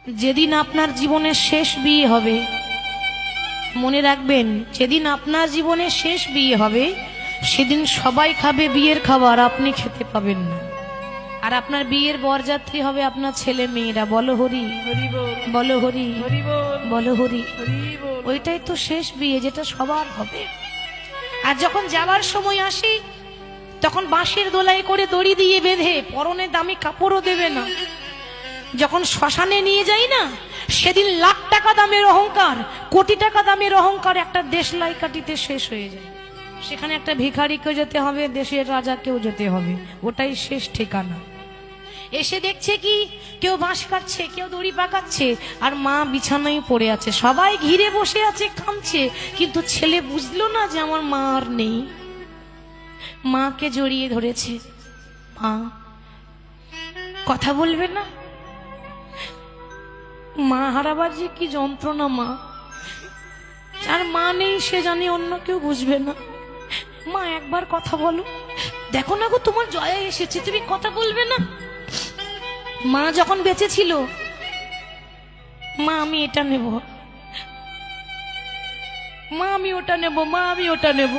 যেদিন আপনার জীবনের শেষ বিয়ে হবে, মনে রাখবেন, যেদিন আপনার জীবনের শেষ বিয়ে হবে সেদিন সবাই খাবে বিয়ের খাবার, আপনি খেতে পাবেন না। আর আপনার বিয়ের বরযাত্রী হবে আপনার ছেলে মেয়েরা। বলো হরি, বলো হরি, বলো হরি। ওইটাই তো শেষ বিয়ে, যেটা সবার হবে। আর যখন যাবার সময় আসি তখন বাঁশের দোলাই করে দড়ি দিয়ে বেঁধে, পরনে দামি কাপড়ও দেবে না। যখন শ্মশানে নিয়ে যাই না, সেদিন লাখ টাকা দামের অহংকার, কোটি টাকা দামের অহংকার একটা দেশলাই কাটিতে শেষ হয়ে যায়। সেখানে একটা ভিখারিকেও যেতে হবে, দেশের রাজাকেও যেতে হবে, ওটাই শেষ ঠিকানা। এসে দেখছে কি, কেউ বাঁশ কাটছে, কেউ দড়ি পাকাচ্ছে, আর মা বিছানায় পড়ে আছে। সবাই ঘিরে বসে আছে, কাঁদছে, কিন্তু ছেলে বুঝলো না যে আমার মা আর নেই। মাকে জড়িয়ে ধরেছে। মা, কথা বলবে না? মা হারাবার যে কি যন্ত্রণা। মা, আর মা নেই সে জানি অন্য কেউ বুঝবে না। মা একবার কথা বলো, দেখো না গো তোমার জয়া এসেছে, তুমি কথা বলবে না? মা যখন বেঁচে ছিল, মা আমি এটা নেব, মা আমি ওটা নেব, মা আমি ওটা নেব।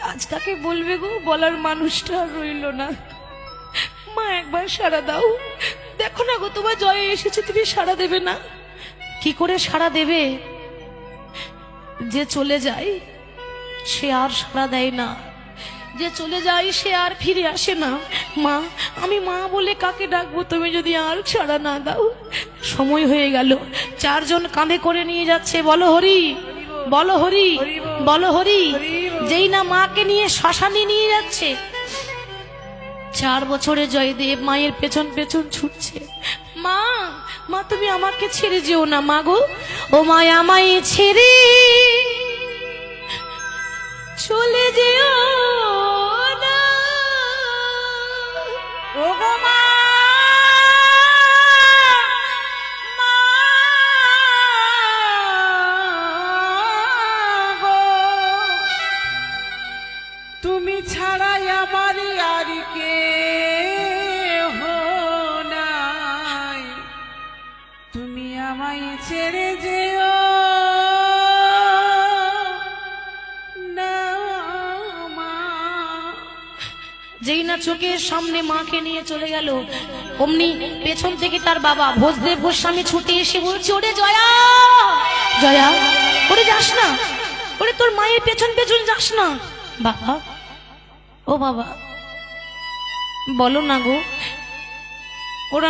আজ কাকে বলবে গো, বলার মানুষটা রইল না। মা একবার সাড়া দাও, দেখো না গো তোমার জয় এসেছে, তুমি সাড়া দেবে না? কি করে সাড়া দেবে? যে চলে যায় সে আর সাড়া দেয় না, যে চলে যায় সে আর ফিরে আসে না। মা, আমি মা বলে কাকে ডাকবো তুমি যদি আর সাড়া না দাও? সময় হয়ে গেল, চারজন কাঁধে করে নিয়ে যাচ্ছে। বলো হরি, বলো হরি, বলো হরি। যেই না মাকে নিয়ে শ্মশানে নিয়ে যাচ্ছে, 4 বছরে জয়দেব মায়ের পেছন পেছন ছুটছে। মা, মা তুমি আমাকে ছেড়ে যেও না। মা গো, ও মা আমায় ছেড়ে চলে যেও না। ও গো মা, মা গো, তুমি ছাড়াই আমার আর কেহ নাই, তুমি আমায় ছেড়ে যেও না মা। যেই না চোখের সামনে মাকে নিয়ে চলে গেল, অমনি পেছন থেকে তার বাবা ভোজদেব গোস্বামী ছুটে এসে বলছে, ওরে জয়া, জয়া, ওরে যাস না, ওরে তোর মায়ের পেছন পেছন যাস না। বাবা, ও বাবা, বলো না গো, ওরা